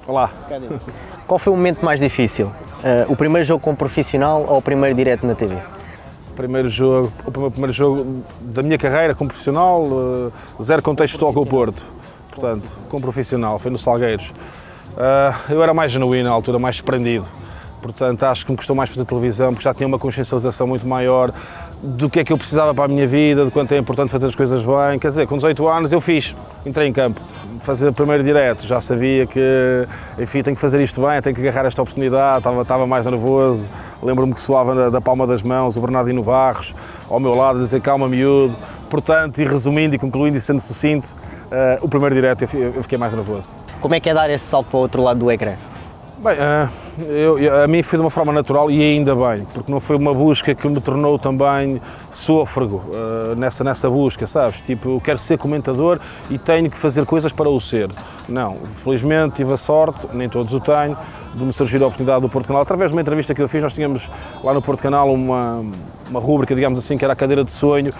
Olá. Qual foi o momento mais difícil? O primeiro jogo como profissional ou o primeiro direto na TV? O primeiro jogo da minha carreira como profissional, zero contexto futebol com o Porto, portanto, como profissional, foi no Salgueiros. Eu era mais genuíno na altura, mais desprendido, portanto acho que me custou mais fazer televisão, porque já tinha uma consciencialização muito maior do que é que eu precisava para a minha vida, de quanto é importante fazer as coisas bem. Quer dizer, com 18 anos eu entrei em campo. Fazer o primeiro direto, já sabia que, enfim, tenho que fazer isto bem, tenho que agarrar esta oportunidade, estava mais nervoso. Lembro-me que soava da palma das mãos o Bernardino Barros ao meu lado, a dizer calma miúdo. Portanto, e resumindo e concluindo e sendo sucinto, o primeiro direto eu fiquei mais nervoso. Como é que é dar esse salto para o outro lado do ecrã? Bem, a mim foi de uma forma natural e ainda bem, porque não foi uma busca que me tornou também sôfrego nessa busca, sabes? Tipo, eu quero ser comentador e tenho que fazer coisas para o ser. Não, felizmente tive a sorte, nem todos o tenho, de me surgir a oportunidade do Porto Canal. Através de uma entrevista que eu fiz, nós tínhamos lá no Porto Canal uma rúbrica, digamos assim, que era a cadeira de sonho,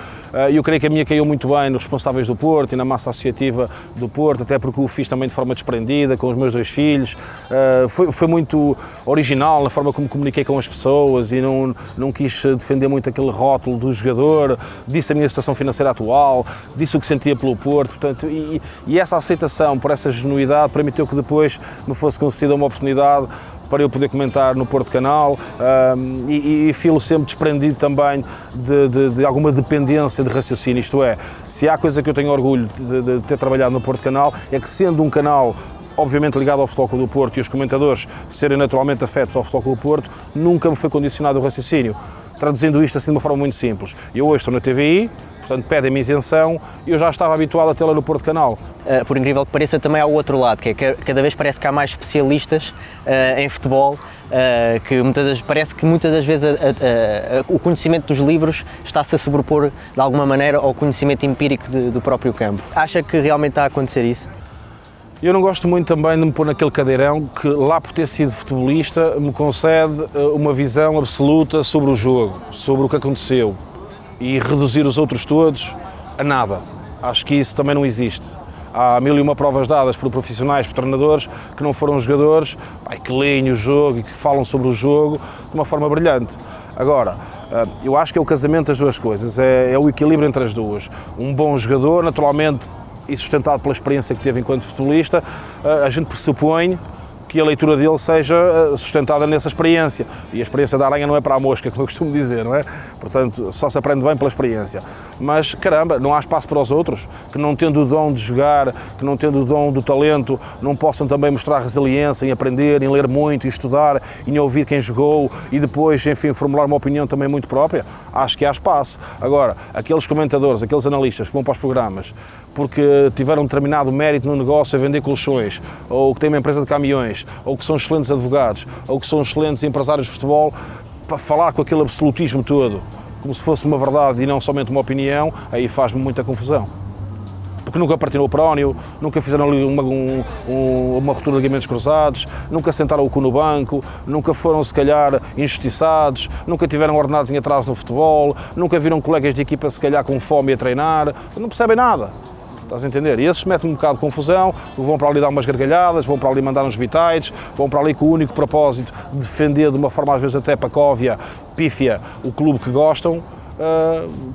e eu creio que a minha caiu muito bem nos responsáveis do Porto e na massa associativa do Porto, até porque o fiz também de forma desprendida, com os meus 2 filhos. Foi muito original na forma como comuniquei com as pessoas e não quis defender muito aquele rótulo do jogador, disse a minha situação financeira atual, disse o que sentia pelo Porto, portanto, e essa aceitação por essa genuidade permitiu que depois me fosse concedida uma oportunidade para eu poder comentar no Porto Canal e filo sempre desprendido também de alguma dependência de raciocínio, isto é, se há coisa que eu tenho orgulho de ter trabalhado no Porto Canal é que, sendo um canal obviamente ligado ao Futebol Clube do Porto e os comentadores serem naturalmente afetos ao Futebol Clube do Porto, nunca me foi condicionado o raciocínio. Traduzindo isto assim de uma forma muito simples, eu hoje estou na TVI, portanto pedem-me isenção e eu já estava habituado a tê-la no Porto Canal. Por incrível que pareça, também há o outro lado, que é que cada vez parece que há mais especialistas em futebol, que parece que muitas das vezes o conhecimento dos livros está-se a sobrepor de alguma maneira ao conhecimento empírico do próprio campo. Acha que realmente está a acontecer isso? Eu não gosto muito também de me pôr naquele cadeirão que, lá por ter sido futebolista, me concede uma visão absoluta sobre o jogo, sobre o que aconteceu e reduzir os outros todos a nada. Acho que isso também não existe. Há 1001 provas dadas por profissionais, por treinadores, que não foram jogadores, que leem o jogo e que falam sobre o jogo de uma forma brilhante. Agora, eu acho que é o casamento das duas coisas, é o equilíbrio entre as duas. Um bom jogador, naturalmente, e sustentado pela experiência que teve enquanto futebolista, a gente pressupõe que a leitura dele seja sustentada nessa experiência. E a experiência da aranha não é para a mosca, como eu costumo dizer, não é? Portanto, só se aprende bem pela experiência. Mas, caramba, não há espaço para os outros, que não tendo o dom de jogar, que não tendo o dom do talento, não possam também mostrar resiliência em aprender, em ler muito, em estudar, em ouvir quem jogou e depois, enfim, formular uma opinião também muito própria. Acho que há espaço. Agora, aqueles comentadores, aqueles analistas que vão para os programas porque tiveram um determinado mérito no negócio a vender colchões, ou que têm uma empresa de caminhões, ou que são excelentes advogados, ou que são excelentes empresários de futebol, para falar com aquele absolutismo todo, como se fosse uma verdade e não somente uma opinião, aí faz-me muita confusão. Porque nunca partiram o prónio, nunca fizeram ali uma ruptura de ligamentos cruzados, nunca sentaram o cu no banco, nunca foram, se calhar, injustiçados, nunca tiveram ordenados em atraso no futebol, nunca viram colegas de equipa, se calhar, com fome a treinar, não percebem nada. Estás a entender? E esses metem um bocado de confusão, vão para ali dar umas gargalhadas, vão para ali mandar uns bitites, vão para ali com o único propósito de defender de uma forma às vezes até pacóvia, pífia, o clube que gostam,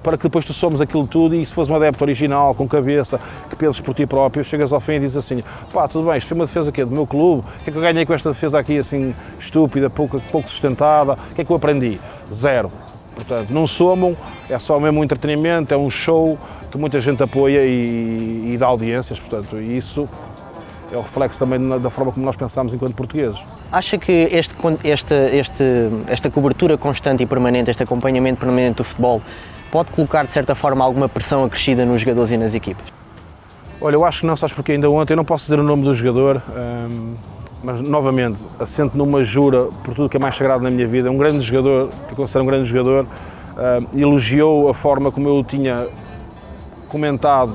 para que depois tu somes aquilo tudo e se fores um adepto original, com cabeça, que penses por ti próprio, chegas ao fim e dizes assim, pá, tudo bem, isto foi uma defesa aqui do meu clube, o que é que eu ganhei com esta defesa aqui assim estúpida, pouco sustentada, o que é que eu aprendi? Zero. Portanto, não somam, é só mesmo um entretenimento, é um show que muita gente apoia e dá audiências, portanto, isso é o reflexo também da forma como nós pensamos enquanto portugueses. Acha que esta cobertura constante e permanente, este acompanhamento permanente do futebol, pode colocar de certa forma alguma pressão acrescida nos jogadores e nas equipas? Olha, eu acho que não, sabes porque ainda ontem, eu não posso dizer o nome do jogador, mas novamente, assento numa jura por tudo que é mais sagrado na minha vida, um grande jogador, que eu considero um grande jogador, elogiou a forma como eu tinha comentado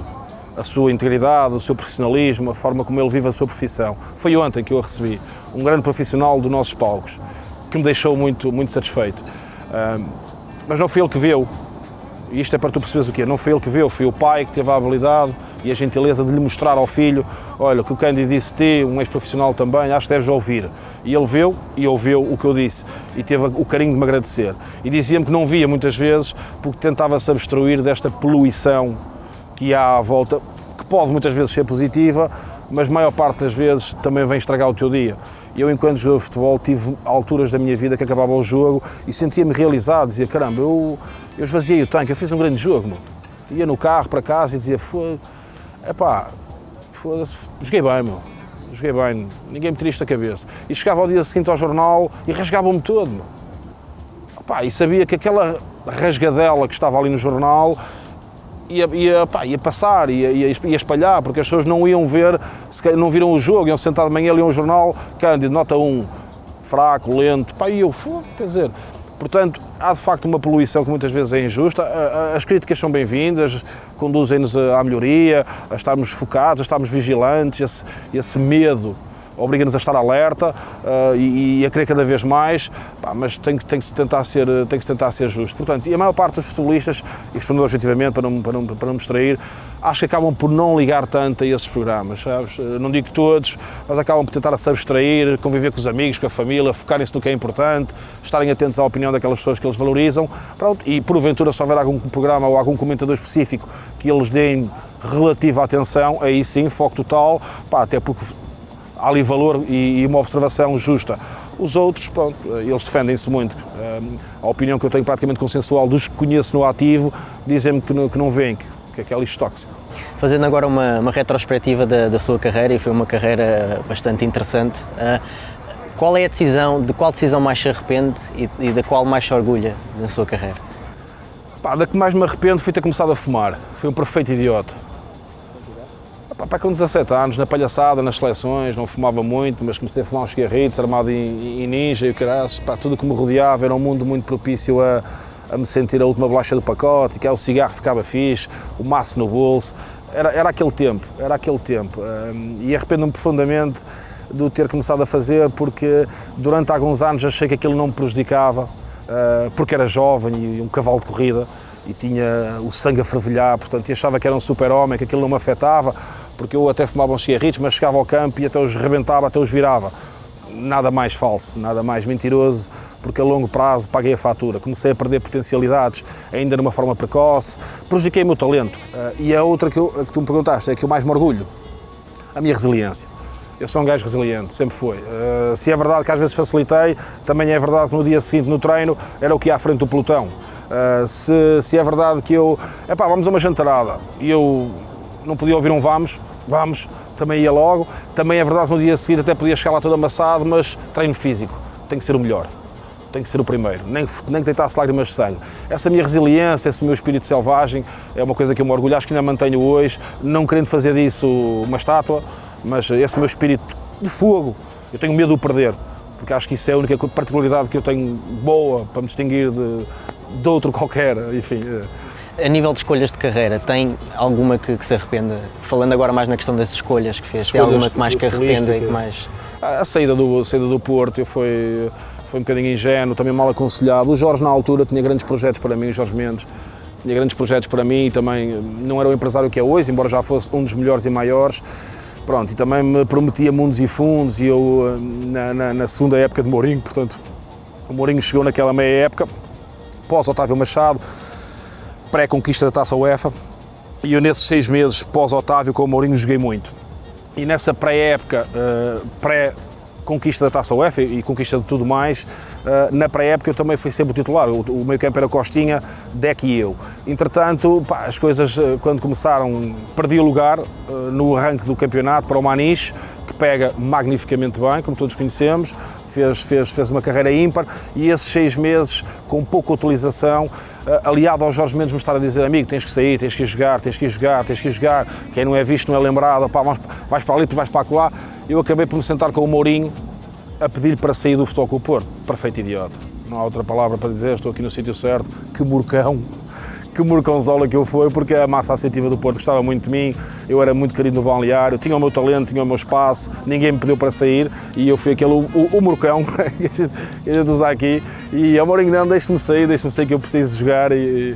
a sua integridade, o seu profissionalismo, a forma como ele vive a sua profissão. Foi ontem que eu a recebi, um grande profissional dos nossos palcos, que me deixou muito, muito satisfeito. Mas não foi ele que viu, e isto é para tu perceberes o quê? Não foi ele que viu, foi o pai que teve a habilidade e a gentileza de lhe mostrar ao filho: olha, o que o Cândido disse de ti, um ex-profissional também, acho que deves ouvir. E ele viu e ouviu o que eu disse e teve o carinho de me agradecer. E dizia-me que não via muitas vezes porque tentava-se abstrair desta poluição que há à volta, que pode muitas vezes ser positiva, mas a maior parte das vezes também vem estragar o teu dia. Eu, enquanto jogador de futebol, tive alturas da minha vida que acabava o jogo e sentia-me realizado, dizia: caramba, eu esvaziei o tanque, eu fiz um grande jogo, meu. Ia no carro para casa e dizia: foda-se, joguei bem, meu. Joguei bem, ninguém me tira isto da cabeça. E chegava ao dia seguinte ao jornal e rasgava-me todo, meu. E sabia que aquela rasgadela que estava ali no jornal ia passar, ia espalhar, porque as pessoas não iam ver, não viram o jogo, iam sentar de manhã, liam o jornal, Cândido, nota 1, fraco, lento, e eu, quer dizer, portanto, há de facto uma poluição que muitas vezes é injusta. As críticas são bem-vindas, conduzem-nos à melhoria, a estarmos focados, a estarmos vigilantes, esse medo obriga-nos a estar alerta e a querer cada vez mais, mas tem que se tentar ser justo. Portanto, e a maior parte dos futebolistas, e respondendo objetivamente para não me distrair, acho que acabam por não ligar tanto a esses programas, sabes? Não digo todos, mas acabam por tentar se abstrair, conviver com os amigos, com a família, focarem-se no que é importante, estarem atentos à opinião daquelas pessoas que eles valorizam, pronto, e porventura se houver algum programa ou algum comentador específico que eles deem relativa atenção, aí sim, foco total, até porque há ali valor e uma observação justa. Os outros, pronto, eles defendem-se muito. A opinião que eu tenho praticamente consensual dos que conheço no ativo, dizem-me que não veem, que é lixo tóxico. Fazendo agora uma retrospectiva da sua carreira, e foi uma carreira bastante interessante, qual é a decisão, de qual decisão mais se arrepende e da qual mais se orgulha na sua carreira? Da que mais me arrependo foi ter começado a fumar. Foi um perfeito idiota. Com 17 anos, na palhaçada, nas seleções, não fumava muito, mas comecei a fumar uns cigarritos, armado em ninja e o caraças, tudo que me rodeava era um mundo muito propício a me sentir a última bolacha do pacote, que o cigarro ficava fixe, o maço no bolso, era aquele tempo, e arrependo-me profundamente de o ter começado a fazer, porque durante alguns anos achei que aquilo não me prejudicava, porque era jovem e um cavalo de corrida, e tinha o sangue a fervilhar, portanto, e achava que era um super-homem, que aquilo não me afetava, porque eu até fumava uns cigarritos, mas chegava ao campo e até os rebentava, até os virava. Nada mais falso, nada mais mentiroso, porque a longo prazo paguei a fatura. Comecei a perder potencialidades, ainda de uma forma precoce, prejudiquei o meu talento. E a outra que tu me perguntaste, é que eu mais me orgulho, a minha resiliência. Eu sou um gajo resiliente, sempre foi. Se é verdade que às vezes facilitei, também é verdade que no dia seguinte no treino era o que ia à frente do pelotão. Se é verdade que eu, vamos a uma jantarada, e eu não podia ouvir um vamos, também ia logo. Também é verdade que no dia seguinte até podia chegar lá todo amassado, mas treino físico, tem que ser o melhor, tem que ser o primeiro, nem que deitasse lágrimas de sangue. Essa minha resiliência, esse meu espírito selvagem é uma coisa que eu me orgulho, acho que ainda mantenho hoje, não querendo fazer disso uma estátua, mas esse meu espírito de fogo, eu tenho medo de o perder, porque acho que isso é a única particularidade que eu tenho boa para me distinguir de outro qualquer, enfim. A nível de escolhas de carreira, tem alguma que se arrependa? Falando agora mais na questão das escolhas que fez, tem alguma que mais que arrependa e que mais... A saída do Porto foi um bocadinho ingênuo, também mal aconselhado. O Jorge, na altura, tinha grandes projetos para mim, o Jorge Mendes, tinha grandes projetos para mim e também não era o empresário que é hoje, embora já fosse um dos melhores e maiores. Pronto, e também me prometia mundos e fundos, e eu, na segunda época de Mourinho, portanto, o Mourinho chegou naquela meia época, pós-Otávio Machado, pré-conquista da Taça UEFA, e eu nesses 6 meses pós-Otávio com o Mourinho joguei muito. E nessa pré-época, pré-conquista da Taça UEFA e conquista de tudo mais, na pré-época eu também fui sempre o titular, o meio campo era Costinha, Deck e eu. Entretanto, as coisas quando começaram, perdi o lugar no arranque do campeonato para o Maniche, que pega magnificamente bem, como todos conhecemos, fez uma carreira ímpar, e esses 6 meses com pouca utilização, aliado ao Jorge Mendes me estar a dizer: amigo, tens que sair, tens que ir jogar, quem não é visto não é lembrado, vais para ali, depois vais para acolá. Eu acabei por me sentar com o Mourinho a pedir-lhe para sair do Futebol Clube do Porto. Perfeito idiota. não há outra palavra para dizer, estou aqui no sítio certo, que morcão. Que morcãozola que eu fui, porque a massa associativa do Porto gostava muito de mim, eu era muito querido no balneário, tinha o meu talento, tinha o meu espaço, ninguém me pediu para sair e eu fui aquele, o morcão que a gente usa aqui. E ao Mourinho, não, deixe-me sair que eu preciso jogar. E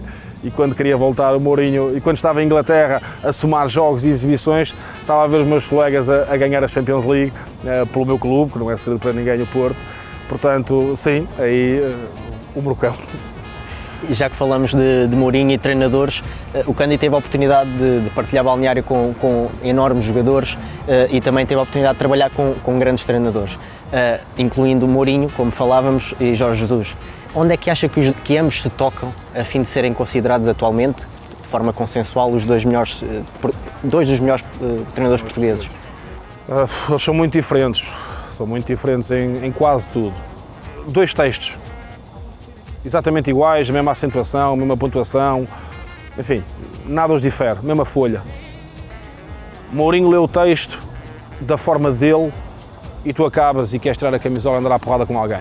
quando queria voltar, o Mourinho, e quando estava em Inglaterra a somar jogos e exibições, estava a ver os meus colegas a ganhar a Champions League pelo meu clube, que não é segredo para ninguém, o Porto. Portanto, sim, aí o morcão. E já que falamos de Mourinho e treinadores, o Cândido teve a oportunidade de partilhar balneário com enormes jogadores e também teve a oportunidade de trabalhar com grandes treinadores, incluindo o Mourinho, como falávamos, e Jorge Jesus. Onde é que acha que ambos se tocam a fim de serem considerados atualmente, de forma consensual, dois dos melhores treinadores portugueses? Eles são muito diferentes em quase tudo. 2 textos. Exatamente iguais, a mesma acentuação, a mesma pontuação, enfim, nada os difere, mesma folha. Mourinho lê o texto da forma dele e tu acabas e queres tirar a camisola e andar à porrada com alguém.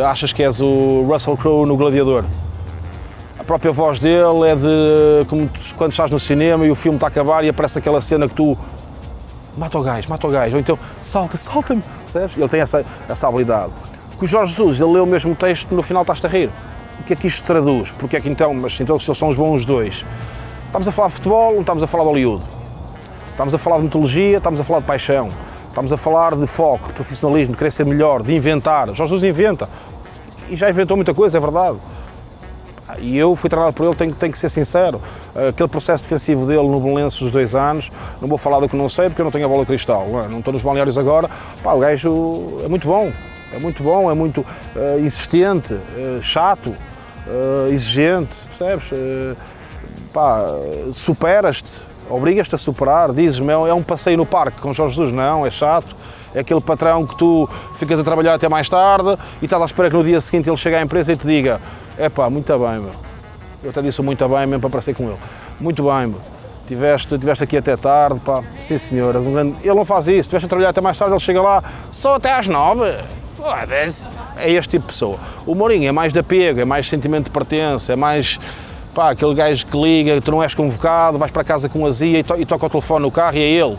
Achas que és o Russell Crowe no Gladiador. A própria voz dele é de como quando estás no cinema e o filme está a acabar e aparece aquela cena que tu mata o gajo, ou então salta-me, percebes? Ele tem essa habilidade. Que o Jorge Jesus, ele lê o mesmo texto e no final estás-te a rir. O que é que isto traduz? Porque é que então se são os bons dois? Estamos a falar de futebol, não estamos a falar de Hollywood. Estamos a falar de mitologia, estamos a falar de paixão. Estamos a falar de foco, de profissionalismo, de querer ser melhor, de inventar. Jorge Jesus inventa. E já inventou muita coisa, é verdade. E eu fui treinado por ele, tenho que ser sincero. Aquele processo defensivo dele no Belenenses dos 2 anos, não vou falar do que não sei porque eu não tenho a bola de cristal. Não estou nos balneários agora. O gajo é muito bom. É muito insistente, chato, exigente, percebes? Superas-te, obrigas-te a superar, dizes-me, é um passeio no parque com Jorge Jesus, não, é chato. É aquele patrão que tu ficas a trabalhar até mais tarde e estás à espera que no dia seguinte ele chegue à empresa e te diga muito bem, meu. Eu até disse muito bem mesmo para aparecer com ele. Muito bem, meu. Tiveste aqui até tarde, sim senhor, és um grande... Ele não faz isso, estiveste a trabalhar até mais tarde, ele chega lá, só até às 9. É este tipo de pessoa. O Mourinho é mais de apego, é mais sentimento de pertença, é mais aquele gajo que liga, tu não és convocado, vais para casa com azia e toca o telefone no carro e é ele.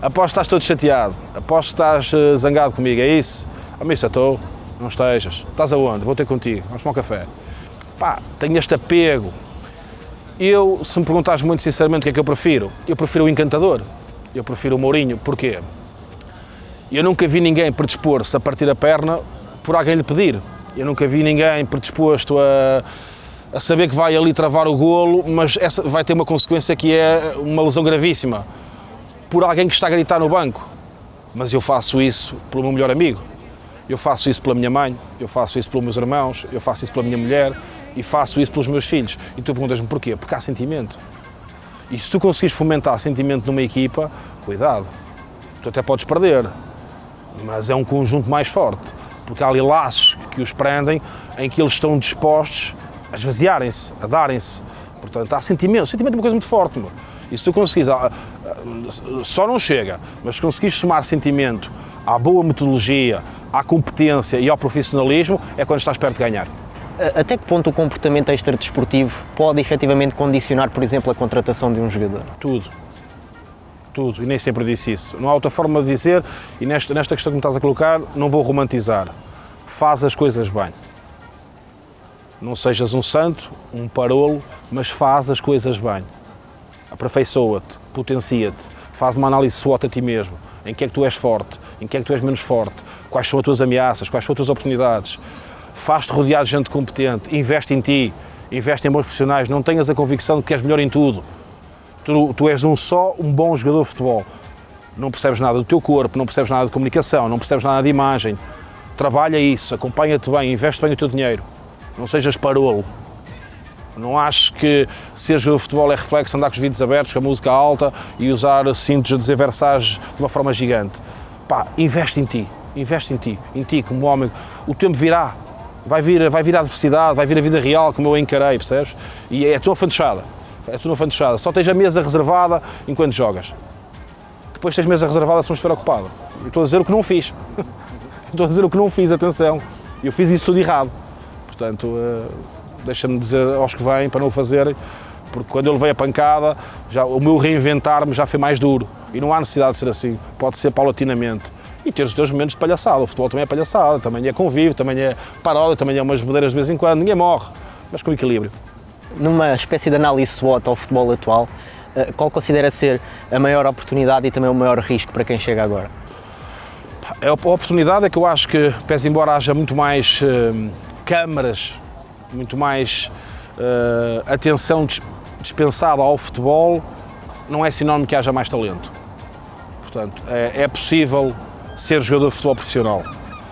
Aposto que estás todo chateado, aposto que estás zangado comigo, é isso? A missa estou, não estejas. Estás aonde? Vou ter contigo, vamos tomar um café. Tenho este apego. Eu, se me perguntares muito sinceramente o que é que eu prefiro o encantador, eu prefiro o Mourinho. Porquê? Eu nunca vi ninguém predispor-se a partir a perna por alguém lhe pedir. Eu nunca vi ninguém predisposto a saber que vai ali travar o golo, mas essa vai ter uma consequência que é uma lesão gravíssima, por alguém que está a gritar no banco. Mas eu faço isso pelo meu melhor amigo, eu faço isso pela minha mãe, eu faço isso pelos meus irmãos, eu faço isso pela minha mulher e faço isso pelos meus filhos. E tu perguntas-me porquê? Porque há sentimento. E se tu conseguires fomentar sentimento numa equipa, cuidado, tu até podes perder. Mas é um conjunto mais forte, porque há ali laços que os prendem, em que eles estão dispostos a esvaziarem-se, a darem-se. Portanto, há sentimento. Sentimento é uma coisa muito forte, meu. E se tu conseguires, só não chega, mas se conseguires somar sentimento à boa metodologia, à competência e ao profissionalismo, é quando estás perto de ganhar. Até que ponto o comportamento extradesportivo pode efetivamente condicionar, por exemplo, a contratação de um jogador? Tudo, e nem sempre disse isso. Não há outra forma de dizer, e nesta questão que me estás a colocar, não vou romantizar. Faz as coisas bem. Não sejas um santo, um parolo, mas faz as coisas bem. Aperfeiçoa-te, potencia-te, faz uma análise SWOT a ti mesmo. Em que é que tu és forte, em que é que tu és menos forte, quais são as tuas ameaças, quais são as tuas oportunidades. Faz-te rodear de gente competente, investe em ti, investe em bons profissionais, não tenhas a convicção de que és melhor em tudo. Tu és um bom jogador de futebol. Não percebes nada do teu corpo, não percebes nada de comunicação, não percebes nada de imagem. Trabalha isso, acompanha-te bem, investe bem o teu dinheiro. Não sejas parolo. Não aches que ser jogador de futebol é reflexo, andar com os vidros abertos, com a música alta e usar cintos a dizer versagens de uma forma gigante. Investe em ti como homem. O tempo virá, vai vir a adversidade, vai vir a vida real, como eu a encarei, percebes? E é a tua fantochada. Só tens a mesa reservada enquanto jogas. Depois tens mesa reservada se não estiver ocupado. Eu estou a dizer o que não fiz. Atenção. Eu fiz isso tudo errado. Portanto, deixa-me dizer aos que vêm para não o fazerem, porque quando eu levei a pancada, o meu reinventar-me já foi mais duro. E não há necessidade de ser assim, pode ser paulatinamente. E ter os teus momentos de palhaçada. O futebol também é palhaçada, também é convívio, também é paródia, também é umas bodeiras de vez em quando. Ninguém morre, mas com equilíbrio. Numa espécie de análise SWOT ao futebol atual, qual considera ser a maior oportunidade e também o maior risco para quem chega agora? A oportunidade é que eu acho que, pese embora haja muito mais câmaras, muito mais atenção dispensada ao futebol, não é sinónimo que haja mais talento. Portanto, é possível ser jogador de futebol profissional.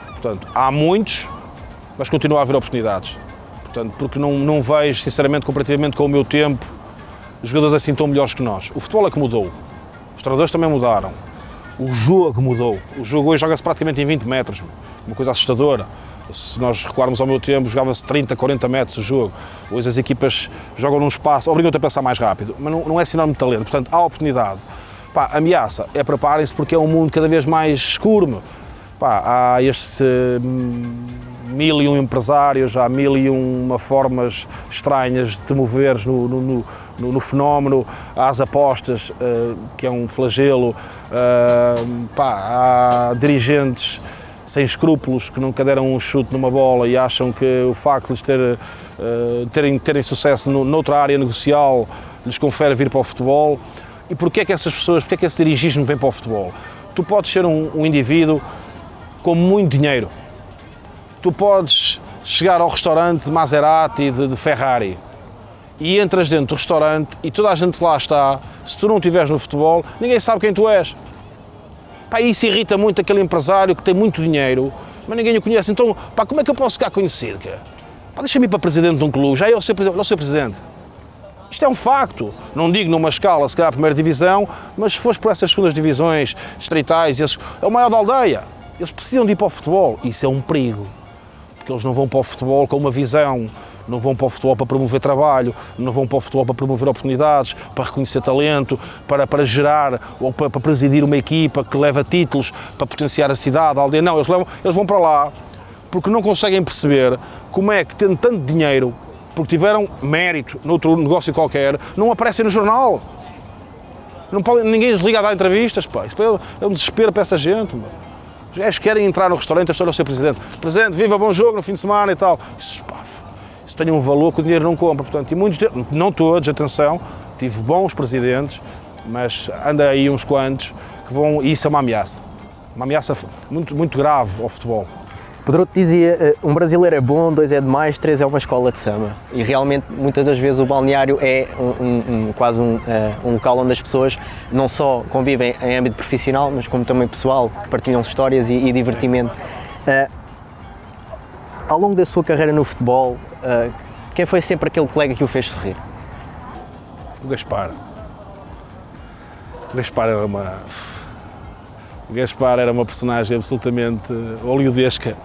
Portanto, há muitos, mas continua a haver oportunidades. Portanto, porque não vejo, sinceramente, comparativamente com o meu tempo, jogadores assim tão melhores que nós. O futebol é que mudou. Os treinadores também mudaram. O jogo mudou. O jogo hoje joga-se praticamente em 20 metros. Uma coisa assustadora. Se nós recuarmos ao meu tempo, jogava-se 30, 40 metros o jogo. Hoje as equipas jogam num espaço, obrigam-te a pensar mais rápido, mas não é sinónimo de talento. Portanto, há oportunidade. Pá, a ameaça é preparem-se porque é um mundo cada vez mais escuro. Pá, há estes 1001 empresários, há 1001 formas estranhas de te moveres no fenómeno, há as apostas, que é um flagelo, há dirigentes sem escrúpulos que nunca deram um chute numa bola e acham que o facto de terem sucesso noutra área negocial lhes confere vir para o futebol. E porquê é que essas pessoas, porquê é que esse dirigismo vem para o futebol? Tu podes ser um indivíduo com muito dinheiro. Tu podes chegar ao restaurante de Maserati, de Ferrari, e entras dentro do restaurante e toda a gente que lá está, se tu não estiveres no futebol, ninguém sabe quem tu és. Pá, isso irrita muito aquele empresário que tem muito dinheiro, mas ninguém o conhece. Então, pá, como é que eu posso ficar conhecido? Pá, deixa-me ir para presidente de um clube, já é o seu presidente. Isto é um facto. Não digo numa escala, se calhar, a primeira divisão, mas se fores por essas segundas divisões, distritais, é o maior da aldeia. Eles precisam de ir para o futebol. Isso é um perigo. Porque eles não vão para o futebol com uma visão, não vão para o futebol para promover trabalho, não vão para o futebol para promover oportunidades, para reconhecer talento, para gerar ou para presidir uma equipa que leva títulos, para potenciar a cidade, a aldeia. Não, eles vão para lá porque não conseguem perceber como é que, tendo tanto dinheiro, porque tiveram mérito noutro negócio qualquer, não aparecem no jornal. Não podem, ninguém lhes liga a dar entrevistas, pá. Isso é um desespero para essa gente. Mano. Os gajos querem entrar no restaurante, estou ao seu presidente. Presidente, viva, bom jogo no fim de semana e tal. Isso tem um valor que o dinheiro não compra. Portanto, e muitos, não todos, atenção, tive bons presidentes, mas anda aí uns quantos que vão, e isso é uma ameaça muito, muito grave ao futebol. Pedroto dizia, um brasileiro é bom, 2 é demais, 3 é uma escola de samba. E realmente, muitas das vezes, o balneário é quase um local onde as pessoas não só convivem em âmbito profissional, mas como também pessoal, partilham histórias e divertimento. Ao longo da sua carreira no futebol, quem foi sempre aquele colega que o fez sorrir? O Gaspar. O Gaspar era uma personagem absolutamente hollywoodesca.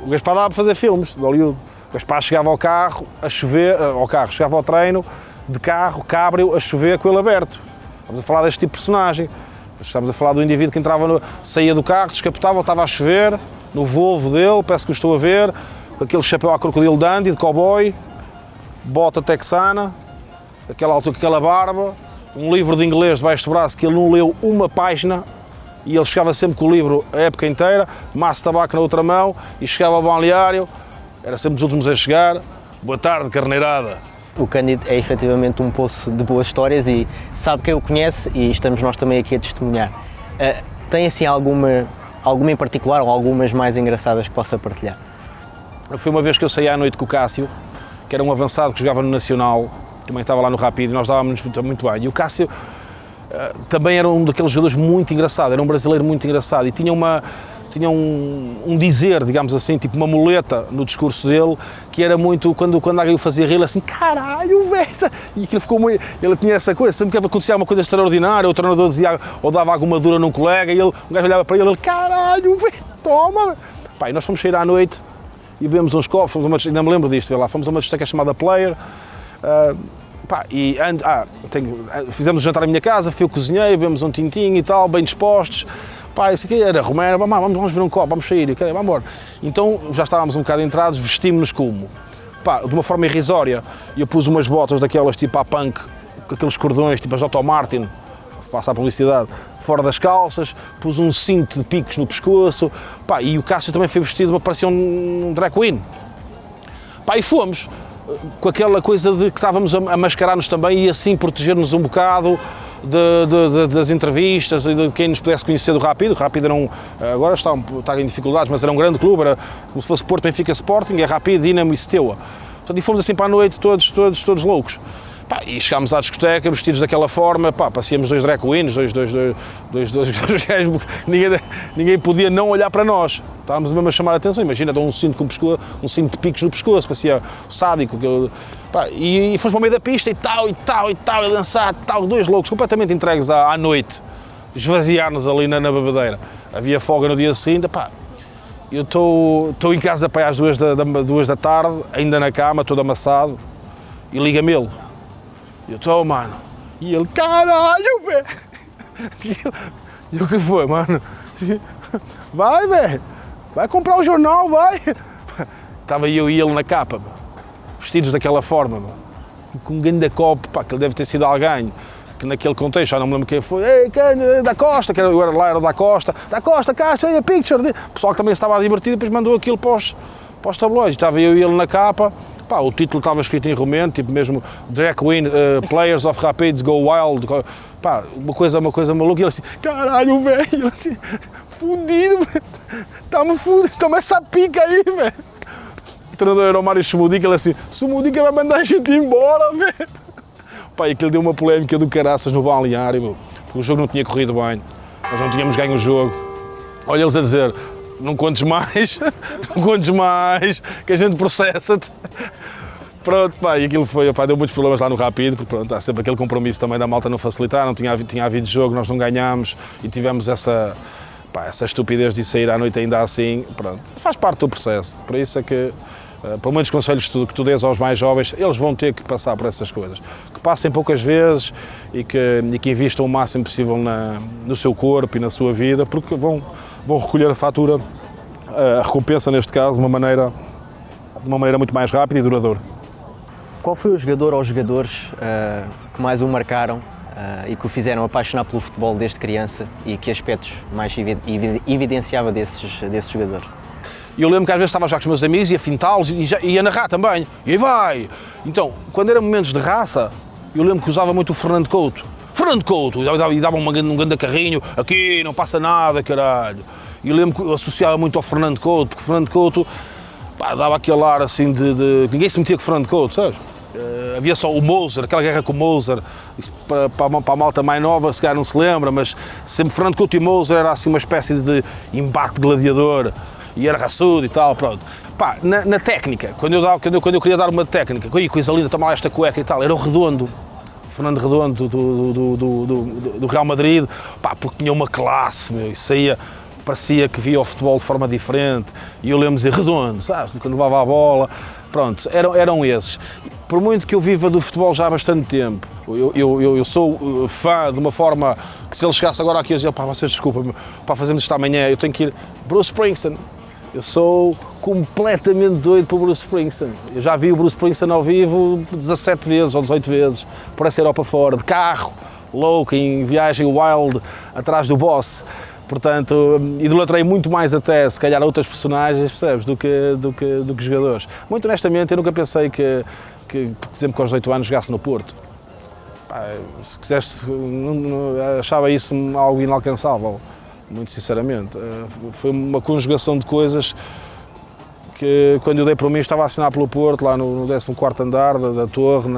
O Gaspar dava para fazer filmes de Hollywood. O Gaspar chegava ao carro, a chover, chegava ao treino, de carro, cabrio, a chover com ele aberto. Estamos a falar deste tipo de personagem. Estamos a falar do indivíduo que entrava, saía do carro, descapotava, estava a chover, no Volvo dele, parece que o estou a ver, com aquele chapéu à crocodilo dandy, de cowboy, bota texana, aquela barba, um livro de inglês debaixo do braço que ele não leu uma página, e ele chegava sempre com o livro a época inteira, maço de tabaco na outra mão, e chegava ao balneário, era sempre os últimos a chegar. Boa tarde, carneirada. O Cândido é efetivamente um poço de boas histórias e sabe quem o conhece, e estamos nós também aqui a testemunhar. Tem assim alguma em particular ou algumas mais engraçadas que possa partilhar? Foi uma vez que eu saí à noite com o Cássio, que era um avançado que jogava no Nacional, também estava lá no Rápido, e nós dávamos muito bem. E o Cássio também era um daqueles jogadores muito engraçado, era um brasileiro muito engraçado e tinha um dizer, digamos assim, tipo uma muleta no discurso dele, que era muito, quando alguém o fazia rir, ele assim, caralho, velho! E aquilo ficou muito, ele tinha essa coisa, sempre que acontecia uma coisa extraordinária, o treinador dizia, ou dava alguma dura num colega, e um gajo olhava para ele, caralho, velho, toma! Pá, e nós fomos sair à noite e bebemos uns copos, ainda me lembro disto, fomos a uma discoteca chamada Player, Pá, fizemos um jantar à minha casa, fui eu cozinhei, bebemos um tintinho e tal, bem dispostos. Pá, isso aqui era romero, vamos ver um copo, vamos sair, okay, vamos embora. Então já estávamos um bocado entrados, vestimos-nos como? Pá, de uma forma irrisória. Eu pus umas botas daquelas tipo a punk, com aqueles cordões, tipo as Dr. Martin, passa a publicidade, fora das calças, pus um cinto de picos no pescoço, pá, e o Cássio também foi vestido, parecia um drag queen. Pá, e fomos, com aquela coisa de que estávamos a mascarar-nos também e assim proteger-nos um bocado das entrevistas e de quem nos pudesse conhecer do Rápido. O Rápido era agora está em dificuldades, mas era um grande clube, era como se fosse Porto, Benfica, Sporting, é Rápido, Dinamo e Steaua. Portanto, e fomos assim para a noite todos loucos. Pá, e chegámos à discoteca vestidos daquela forma, pá, passeámos dois drag queens, dois gajos, ninguém podia não olhar para nós. Estávamos mesmo a chamar a atenção, imagina, dá um cinto de picos no pescoço, parecia sádico. Pá, e fomos para o meio da pista e tal, a dançar, dois loucos, completamente entregues à noite, esvaziar-nos ali na bebedeira. Havia folga no dia seguinte, pá, eu estou em casa pá, às 2 da tarde, ainda na cama, todo amassado, e liga-me ele. Eu estou, mano, e ele, caralho, velho! E o que foi, mano? Vai, velho! Vai comprar o jornal, vai! Estava eu e ele na capa, mano, vestidos daquela forma, mano, com um grande copo, pá, que ele deve ter sido alguém, que naquele contexto, já não me lembro quem foi, ei, da Costa, que eu era lá, era da Costa, cá, show a picture! O pessoal que também estava a divertir, depois mandou aquilo para os tabloides, estava eu e ele na capa. Pá, o título estava escrito em romeno, tipo mesmo Drag Queen, Players of Rapids Go Wild, pá, uma coisa maluca, e ele assim, caralho, velho, ele assim, fudido, velho, está-me fudido, toma essa pica aí, velho. O treinador era o Mário Sumudica, ele assim, Sumudica vai mandar a gente embora, velho. Pá, e aquilo deu uma polémica do caraças no balneário, meu, porque o jogo não tinha corrido bem, nós não tínhamos ganho o jogo. Olha eles a dizer, não contes mais, que a gente processa-te. Pronto, pá, e aquilo foi, pá, deu muitos problemas lá no Rápido, porque pronto, há sempre aquele compromisso também da malta não facilitar, não tinha havido jogo, nós não ganhámos e tivemos essa estupidez de sair à noite ainda assim, pronto, faz parte do processo, por isso é que, por muitos conselhos que tu dês aos mais jovens, eles vão ter que passar por essas coisas, que passem poucas vezes e que investam o máximo possível no seu corpo e na sua vida, porque vão recolher a fatura, a recompensa neste caso, de uma maneira muito mais rápida e duradoura. Qual foi o jogador ou os jogadores que mais o marcaram e que o fizeram apaixonar pelo futebol desde criança e que aspectos mais evidenciava desse jogador? Eu lembro que às vezes estava já com os meus amigos, ia fintá-los e ia narrar também. E aí vai! Então, quando eram momentos de raça, eu lembro que usava muito o Fernando Couto, e dava um grande carrinho, aqui não passa nada, caralho. E eu lembro que eu associava muito ao Fernando Couto, porque o Fernando Couto, pá, dava aquele ar assim de ninguém se metia com o Fernando Couto, sabes? Havia só o Moser, aquela guerra com o Moser, para a malta mais nova se calhar não se lembra, mas sempre Fernando Couto e Moser era assim uma espécie de embate gladiador, e era raçudo e tal, pronto. Pá, na técnica, quando eu queria dar uma técnica, coisa linda, toma lá esta cueca e tal, era o Redondo, Fernando Redondo do Real Madrid, pá, porque tinha uma classe, meu, isso aí parecia que via o futebol de forma diferente, e eu lembro de dizer Redondo, sabes, quando levava a bola, pronto, eram esses. Por muito que eu viva do futebol já há bastante tempo, eu sou fã de uma forma que se ele chegasse agora aqui e dizer, pá, vocês desculpem, para fazermos isto amanhã, eu tenho que ir, Bruce Springsteen. Eu sou completamente doido por Bruce Springsteen. Eu já vi o Bruce Springsteen ao vivo 17 vezes ou 18 vezes, por essa Europa fora, de carro, louco, em viagem wild, atrás do boss. Portanto, idolatrei muito mais até, se calhar, outras personagens, percebes, do que jogadores. Muito honestamente, eu nunca pensei que por exemplo, com os 18 anos jogasse no Porto. Pá, se quisesse, achava isso algo inalcançável. Muito sinceramente, foi uma conjugação de coisas que quando eu dei para mim estava a assinar pelo Porto, lá no 14º andar da torre,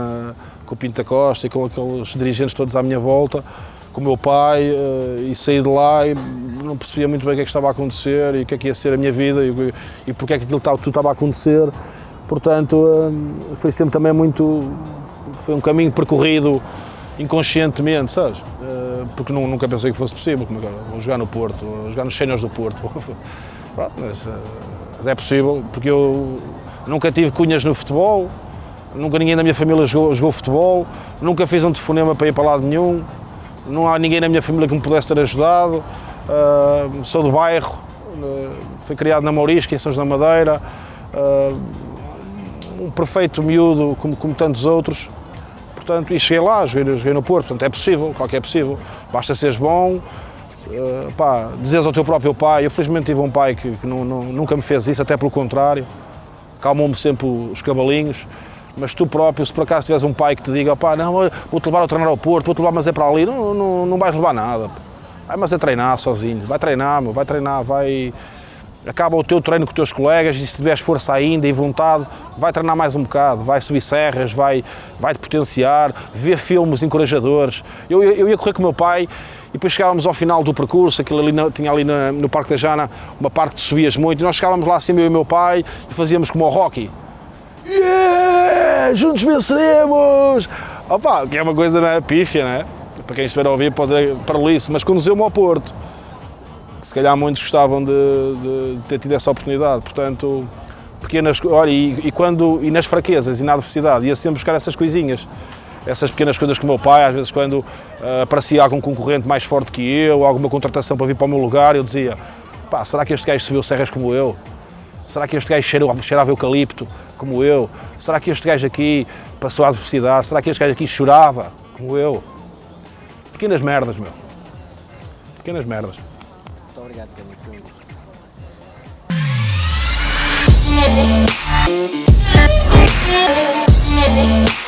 com o Pinto da Costa e com aqueles dirigentes todos à minha volta, com o meu pai, e saí de lá e não percebia muito bem o que é que estava a acontecer e o que é que ia ser a minha vida e porque é que aquilo tudo estava a acontecer. Portanto, foi sempre também foi um caminho percorrido inconscientemente, sabes? Porque nunca pensei que fosse possível, como agora, vou jogar no Porto, vou jogar nos séniores do Porto. Mas é possível, porque eu nunca tive cunhas no futebol, Nunca ninguém da minha família jogou futebol, nunca fiz um telefonema para ir para lado nenhum, não há ninguém na minha família que me pudesse ter ajudado. Sou do bairro, fui criado na Mourisca, em São João da Madeira, um perfeito miúdo como tantos outros, portanto, e cheguei lá, joguei no Porto, portanto é possível, qualquer é possível, basta seres bom, dizeres ao teu próprio pai. Eu felizmente tive um pai que nunca me fez isso, até pelo contrário, calmou-me sempre os cavalinhos. Mas tu próprio, se por acaso tiveres um pai que te diga, não, vou-te levar a treinar ao Porto, vou-te levar, mas é para ali, não vais levar nada. Vai, mas é treinar sozinho, vai treinar, acaba o teu treino com os teus colegas e se tiveres força ainda e vontade, vai treinar mais um bocado, vai subir serras, vai-te potenciar, ver filmes encorajadores. Eu ia correr com o meu pai e depois chegávamos ao final do percurso, tinha ali no Parque da Jana uma parte que subias muito, e nós chegávamos lá assim, eu e o meu pai, e fazíamos como ao hockey. Yeah! Juntos venceremos! Opa, que é uma coisa, não é? Pífia, não é? Para quem estiver a ouvir pode dizer paralice, mas conduziu-me ao Porto. Se calhar muitos gostavam de ter tido essa oportunidade, portanto, pequenas, olha, e nas fraquezas e na adversidade, ia sempre buscar essas coisinhas, essas pequenas coisas com o meu pai, às vezes quando aparecia algum concorrente mais forte que eu, alguma contratação para vir para o meu lugar, eu dizia, será que este gajo subiu serras como eu? Será que este gajo cheirava eucalipto como eu? Será que este gajo aqui passou a adversidade? Será que este gajo aqui chorava como eu? Pequenas merdas, meu. Pequenas merdas. Muito obrigado, Pedro. Foi um gosto.